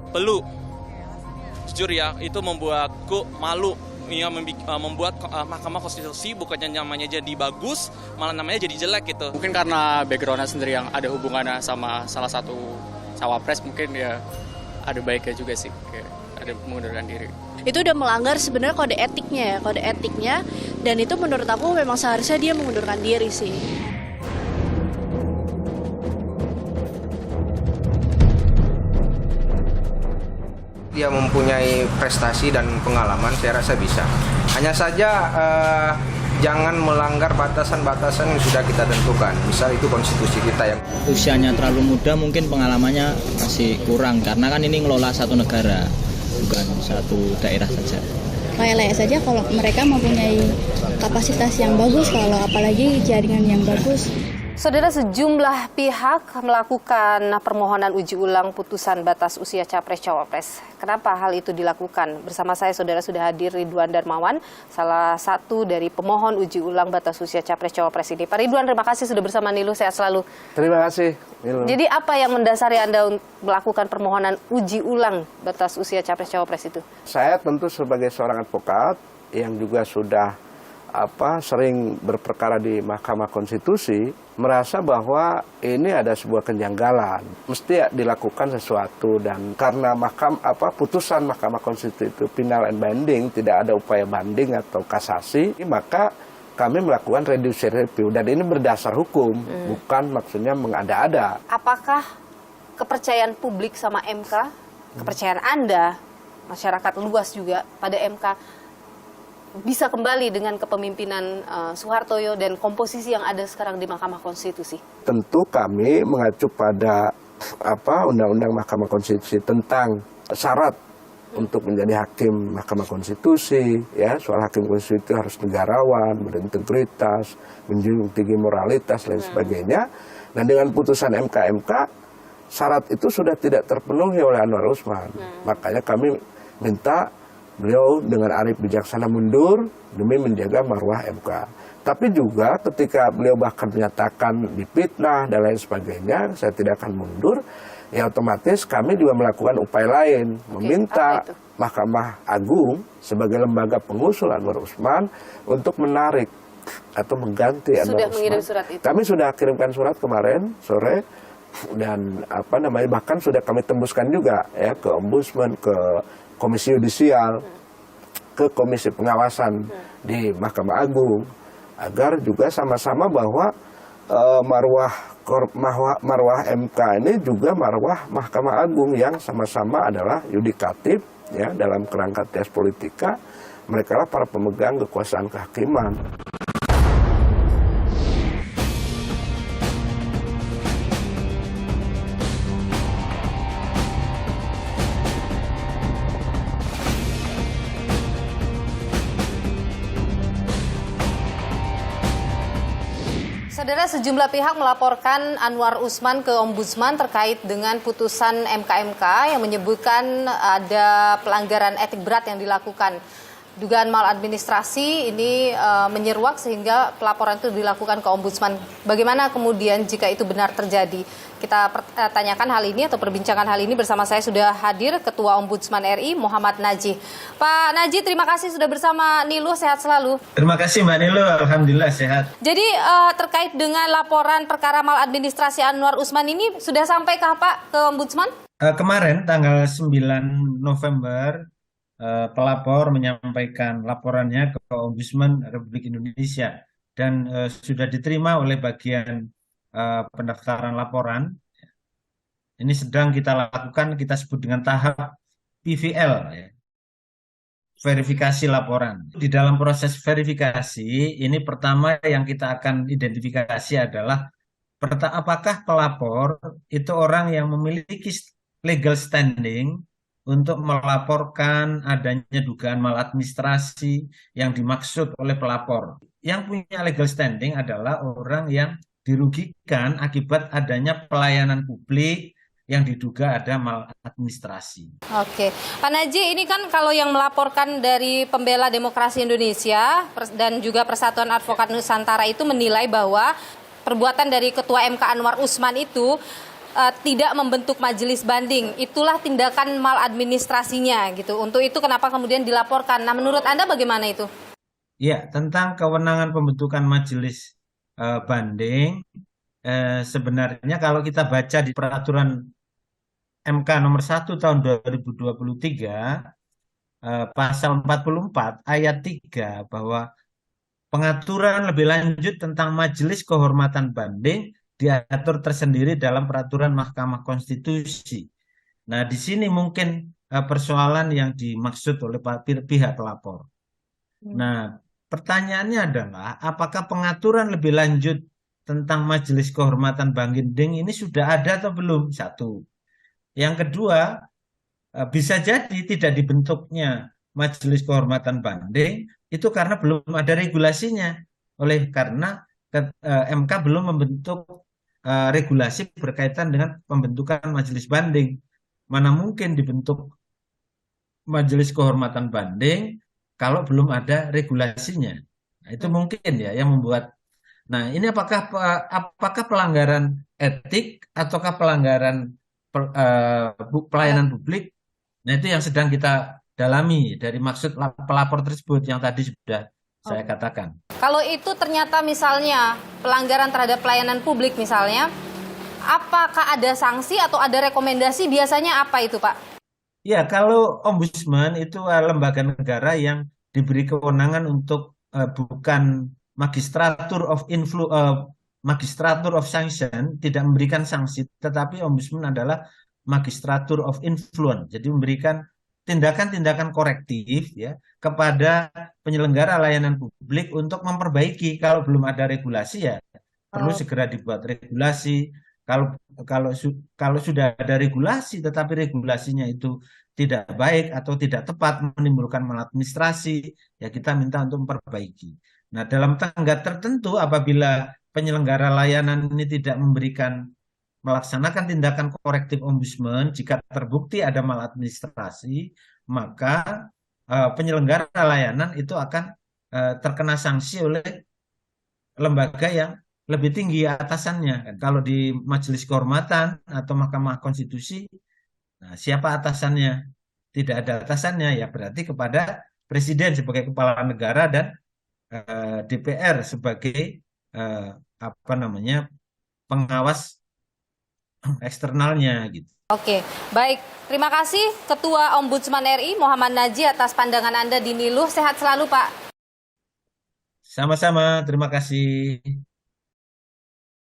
Perlu. Jujur ya, itu membuatku malu. Ya, membuat Mahkamah Konstitusi bukannya namanya jadi bagus, malah namanya jadi jelek gitu. Mungkin karena backgroundnya sendiri yang ada hubungannya sama salah satu cawapres, mungkin ya ada baiknya juga sih, kayak ada mengundurkan diri. Itu udah melanggar sebenarnya kode etiknya, dan itu menurut aku memang seharusnya dia mengundurkan diri sih. Dia mempunyai prestasi dan pengalaman, saya rasa bisa. Hanya saja jangan melanggar batasan-batasan yang sudah kita tentukan. Misal itu konstitusi kita yang usianya terlalu muda, mungkin pengalamannya masih kurang karena kan ini ngelola satu negara, bukan satu daerah saja. Layak-layak saja kalau mereka mempunyai kapasitas yang bagus, kalau apalagi jaringan yang bagus. Saudara, sejumlah pihak melakukan permohonan uji ulang putusan batas usia Capres-Cawapres. Kenapa hal itu dilakukan? Bersama saya, saudara, sudah hadir Ridwan Darmawan, salah satu dari pemohon uji ulang batas usia Capres-Cawapres ini. Pak Ridwan, terima kasih sudah bersama Niluh, sehat selalu. Terima kasih, Niluh. Jadi apa yang mendasari Anda untuk melakukan permohonan uji ulang batas usia Capres-Cawapres itu? Saya tentu sebagai seorang advokat yang juga sudah sering berperkara di Mahkamah Konstitusi, merasa bahwa ini ada sebuah kenjanggalan, mesti dilakukan sesuatu, dan karena putusan Mahkamah Konstitusi itu final and binding, tidak ada upaya banding atau kasasi, maka kami melakukan judicial review, dan ini berdasar hukum, bukan maksudnya mengada-ada. Apakah kepercayaan publik sama MK, kepercayaan Anda, masyarakat luas juga pada MK, bisa kembali dengan kepemimpinan Soehartoyo dan komposisi yang ada sekarang di Mahkamah Konstitusi? Tentu kami mengacu pada Undang-Undang Mahkamah Konstitusi tentang syarat untuk menjadi hakim Mahkamah Konstitusi, ya, soal hakim konstitusi itu harus negarawan, berintegritas, menjunjung tinggi moralitas dan sebagainya. Dan dengan putusan MK syarat itu sudah tidak terpenuhi oleh Anwar Usman. Makanya kami minta beliau dengan arif bijaksana mundur demi menjaga marwah MK. Tapi juga ketika beliau bahkan menyatakan difitnah dan lain sebagainya, saya tidak akan mundur, ya otomatis kami juga melakukan upaya lain, meminta Mahkamah Agung sebagai lembaga pengusul Anwar Usman untuk menarik atau mengganti Anwar Usman. Sudah mengirim surat itu? Kami sudah kirimkan surat kemarin sore, dan bahkan sudah kami tembuskan juga ya ke Ombudsman, ke Komisi Yudisial, ke Komisi Pengawasan di Mahkamah Agung, agar juga sama-sama bahwa marwah MK ini juga marwah Mahkamah Agung yang sama-sama adalah yudikatif, ya, dalam kerangka tes politika, mereka lah para pemegang kekuasaan kehakiman. Saudara, sejumlah pihak melaporkan Anwar Usman ke Ombudsman terkait dengan putusan MK yang menyebutkan ada pelanggaran etik berat yang dilakukan. Dugaan maladministrasi ini menyeruak sehingga pelaporan itu dilakukan ke Ombudsman. Bagaimana kemudian jika itu benar terjadi? Kita tanyakan hal ini atau perbincangan hal ini bersama saya sudah hadir Ketua Ombudsman RI Muhammad Najih. Pak Najih, terima kasih sudah bersama Niluh, sehat selalu. Terima kasih Mbak Niluh, alhamdulillah sehat. Jadi terkait dengan laporan perkara maladministrasi Anwar Usman ini sudah sampaikah Pak ke Ombudsman? Kemarin tanggal 9 November pelapor menyampaikan laporannya ke Ombudsman Republik Indonesia dan sudah diterima oleh bagian pendaftaran laporan. Ini sedang kita lakukan, kita sebut dengan tahap PVL, ya, verifikasi laporan. Di dalam proses verifikasi ini pertama yang kita akan identifikasi adalah apakah pelapor itu orang yang memiliki legal standing untuk melaporkan adanya dugaan maladministrasi yang dimaksud oleh pelapor. Yang punya legal standing adalah orang yang dirugikan akibat adanya pelayanan publik yang diduga ada maladministrasi. Oke, Pak Najih, ini kan kalau yang melaporkan dari Pembela Demokrasi Indonesia dan juga Persatuan Advokat Nusantara itu menilai bahwa perbuatan dari Ketua MK Anwar Usman itu tidak membentuk majelis banding. Itulah tindakan maladministrasinya gitu. Untuk itu kenapa kemudian dilaporkan? Nah, menurut Anda bagaimana itu? Ya, tentang kewenangan pembentukan majelis banding, sebenarnya kalau kita baca di peraturan MK nomor 1 tahun 2023, pasal 44 ayat 3 bahwa pengaturan lebih lanjut tentang majelis kehormatan banding diatur tersendiri dalam peraturan Mahkamah Konstitusi. Nah, di sini mungkin persoalan yang dimaksud oleh pihak pelapor. Nah, pertanyaannya adalah apakah pengaturan lebih lanjut tentang majelis kehormatan banding ini sudah ada atau belum? Satu. Yang kedua, bisa jadi tidak dibentuknya majelis kehormatan banding itu karena belum ada regulasinya. Oleh karena MK belum membentuk regulasi berkaitan dengan pembentukan majelis banding. Mana mungkin dibentuk majelis kehormatan banding kalau belum ada regulasinya. Nah, itu mungkin ya yang membuat. Nah, ini apakah pelanggaran etik ataukah pelanggaran pelayanan publik? Nah, itu yang sedang kita dalami dari maksud pelapor tersebut yang tadi sudah saya katakan. Kalau itu ternyata misalnya pelanggaran terhadap pelayanan publik misalnya, apakah ada sanksi atau ada rekomendasi? Biasanya apa itu, Pak? Ya, kalau ombudsman itu lembaga negara yang diberi kewenangan untuk bukan magistratur of sanction, tidak memberikan sanksi, tetapi ombudsman adalah magistratur of influence, jadi memberikan tindakan-tindakan korektif ya kepada penyelenggara layanan publik untuk memperbaiki. Kalau belum ada regulasi ya perlu segera dibuat regulasi. Kalau sudah ada regulasi tetapi regulasinya itu tidak baik atau tidak tepat, menimbulkan maladministrasi, ya kita minta untuk memperbaiki. Nah, dalam tenggat tertentu apabila penyelenggara layanan ini tidak melaksanakan tindakan korektif ombudsman, jika terbukti ada maladministrasi, maka penyelenggara layanan itu akan terkena sanksi oleh lembaga yang lebih tinggi atasannya. Kalau di Majelis Kehormatan atau Mahkamah Konstitusi, nah, siapa atasannya? Tidak ada atasannya, ya berarti kepada Presiden sebagai kepala negara dan DPR sebagai pengawas eksternalnya gitu. Oke, baik. Terima kasih Ketua Ombudsman RI Muhammad Najih atas pandangan Anda di Niluh. Sehat selalu, Pak. Sama-sama, terima kasih.